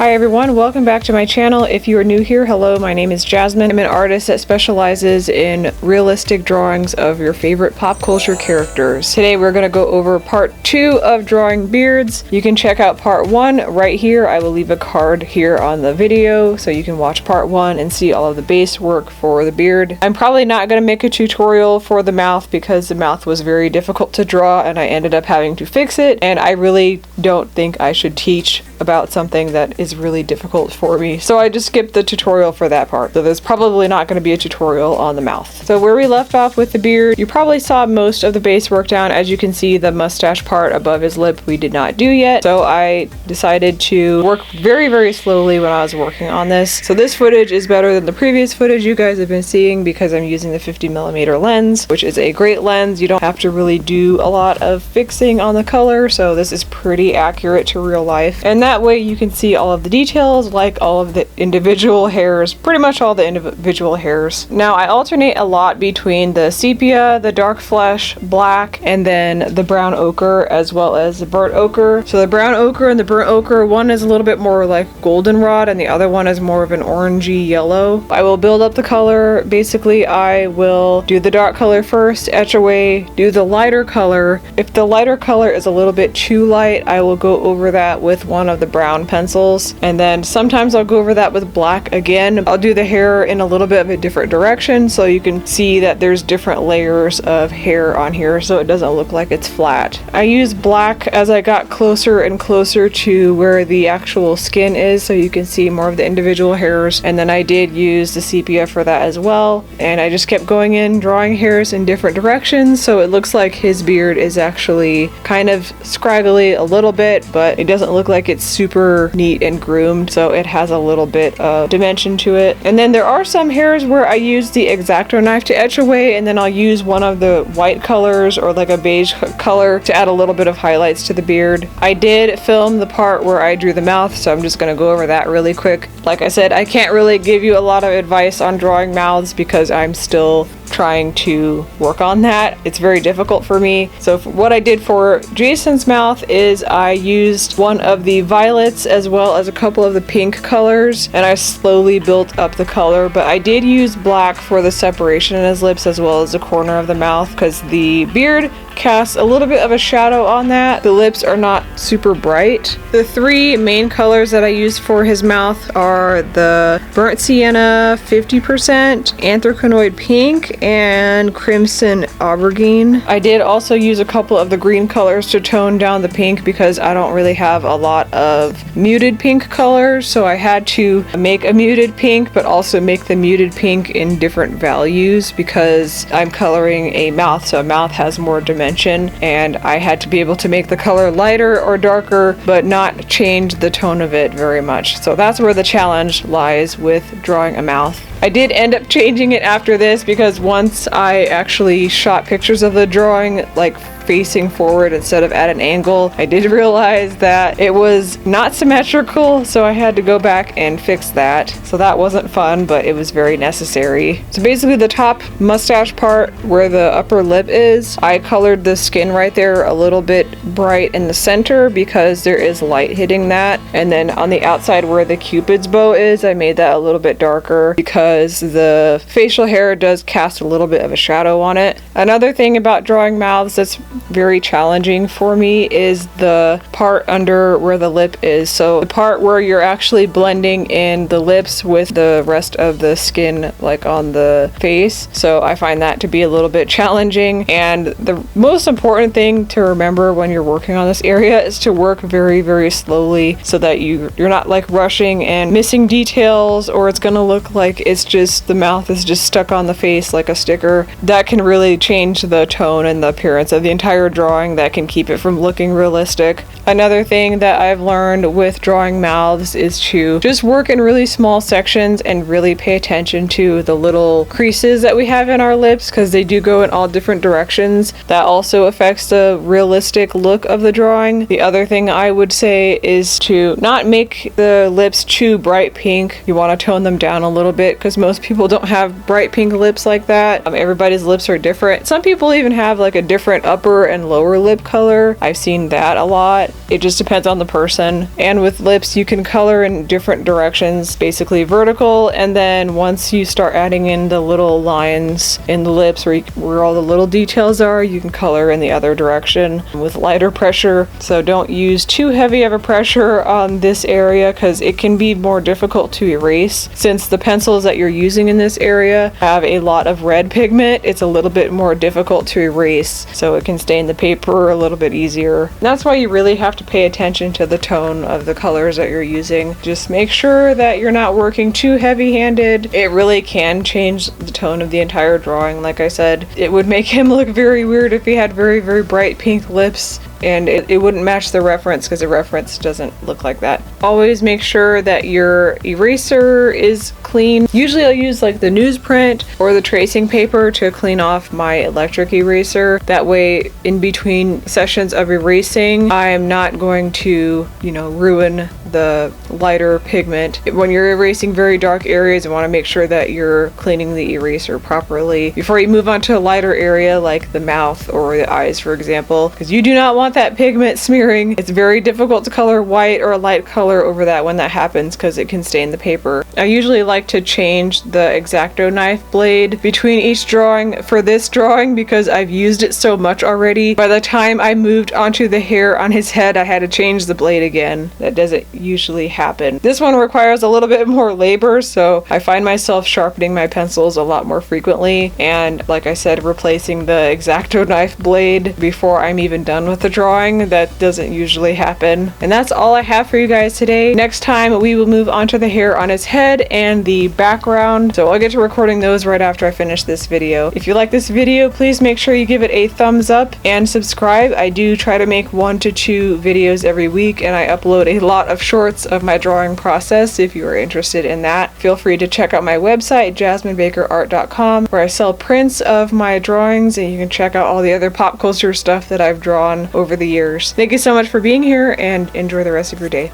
Hi everyone, welcome back to my channel. If you are new here, hello, my name is Jasmine. I'm an artist that specializes in realistic drawings of your favorite pop culture characters. Today we're going to go over part 2 of drawing beards. You can check out part 1 right here. I will leave a card here on the video so you can watch part 1 and see all of the base work for the beard. I'm probably not going to make a tutorial for the mouth because the mouth was very difficult to draw and I ended up having to fix it, and I really don't think I should teach about something that is really difficult for me. So I just skipped the tutorial for that part. So there's probably not going to be a tutorial on the mouth. So where we left off with the beard, you probably saw most of the base work down. As you can see, the mustache part above his lip we did not do yet. So I decided to work very, very slowly when I was working on this. So this footage is better than the previous footage you guys have been seeing because I'm using the 50mm lens, which is a great lens. You don't have to really do a lot of fixing on the color. So this is pretty accurate to real life. And that way you can see all of the details, like all of the individual hairs, pretty much all the individual hairs. Now I alternate a lot between the sepia, the dark flesh, black, and then the brown ochre as well as the burnt ochre. So the brown ochre and the burnt ochre, one is a little bit more like goldenrod and the other one is more of an orangey yellow. I will build up the color. Basically I will do the dark color first, etch away, do the lighter color. If the lighter color is a little bit too light, I will go over that with one of the brown pencils, and then sometimes I'll go over that with black again. I'll do the hair in a little bit of a different direction so you can see that there's different layers of hair on here so it doesn't look like it's flat. I used black as I got closer and closer to where the actual skin is so you can see more of the individual hairs, and then I did use the sepia for that as well, and I just kept going in drawing hairs in different directions so it looks like his beard is actually kind of scraggly a little bit, but it doesn't look like it's super neat and groomed, so it has a little bit of dimension to it. And then there are some hairs where I use the X-Acto knife to etch away, and then I'll use one of the white colors or like a beige color to add a little bit of highlights to the beard. I did film the part where I drew the mouth, so I'm just going to go over that really quick. Like I said, I can't really give you a lot of advice on drawing mouths because I'm still trying to work on that. It's very difficult for me. So what I did for Jason's mouth is I used one of the violets as well as a couple of the pink colors, and I slowly built up the color, but I did use black for the separation in his lips as well as the corner of the mouth because the beard casts a little bit of a shadow on that. The lips are not super bright. The three main colors that I used for his mouth are the burnt sienna 50%, anthraquinoid pink, and crimson aubergine. I did also use a couple of the green colors to tone down the pink because I don't really have a lot of muted pink colors, so I had to make a muted pink but also make the muted pink in different values because I'm coloring a mouth, so a mouth has more dimension, and I had to be able to make the color lighter or darker but not change the tone of it very much. So that's where the challenge lies with drawing a mouth. I did end up changing it after this because once I actually shot pictures of the drawing like facing forward instead of at an angle, I did realize that it was not symmetrical, so I had to go back and fix that. So that wasn't fun, but it was very necessary. So basically the top mustache part where the upper lip is, I colored the skin right there a little bit bright in the center because there is light hitting that, and then on the outside where the cupid's bow is, I made that a little bit darker because the facial hair does cast a little bit of a shadow on it. Another thing about drawing mouths that's very challenging for me is the part under where the lip is. So the part where you're actually blending in the lips with the rest of the skin like on the face. So I find that to be a little bit challenging, and the most important thing to remember when you're working on this area is to work very, very slowly so that you're not like rushing and missing details, or it's gonna look like it's just the mouth is just stuck on the face like a sticker. That can really change the tone and the appearance of the entire drawing. That can keep it from looking realistic. Another thing that I've learned with drawing mouths is to just work in really small sections and really pay attention to the little creases that we have in our lips because they do go in all different directions. That also affects the realistic look of the drawing. The other thing I would say is to not make the lips too bright pink. You want to tone them down a little bit because most people don't have bright pink lips like that. Everybody's lips are different. Some people even have like a different upper upper and lower lip color. I've seen that a lot. It just depends on the person. And with lips, you can color in different directions, basically vertical, and then once you start adding in the little lines in the lips where all the little details are, you can color in the other direction with lighter pressure. So don't use too heavy of a pressure on this area because it can be more difficult to erase. Since the pencils that you're using in this area have a lot of red pigment, it's a little bit more difficult to erase, so it can stain the paper a little bit easier. And that's why you really have to pay attention to the tone of the colors that you're using. Just make sure that you're not working too heavy-handed. It really can change the tone of the entire drawing. Like I said, it would make him look very weird if he had very, very bright pink lips, and it wouldn't match the reference because the reference doesn't look like that. Always make sure that your eraser is clean. Usually I'll use like the newsprint or the tracing paper to clean off my electric eraser. That way, in between sessions of erasing, I'm not going to, ruin the lighter pigment. When you're erasing very dark areas, you want to make sure that you're cleaning the eraser properly before you move on to a lighter area like the mouth or the eyes, for example, because you do not want that pigment smearing. It's very difficult to color white or a light color over that when that happens because it can stain the paper. I usually like to change the X-Acto knife blade between each drawing for this drawing because I've used it so much already. By the time I moved onto the hair on his head, I had to change the blade again. That doesn't usually happen. This one requires a little bit more labor, so I find myself sharpening my pencils a lot more frequently, and like I said, replacing the X-Acto knife blade before I'm even done with the drawing. That doesn't usually happen. And that's all I have for you guys today. Next time we will move on to the hair on his head and the background, so I'll get to recording those right after I finish this video. If you like this video, please make sure you give it a thumbs up and subscribe. I do try to make 1 to 2 videos every week, and I upload a lot of shorts of my drawing process. If you are interested in that, feel free to check out my website, jasminebakerart.com, where I sell prints of my drawings, and you can check out all the other pop culture stuff that I've drawn over the years. Thank you so much for being here, and enjoy the rest of your day.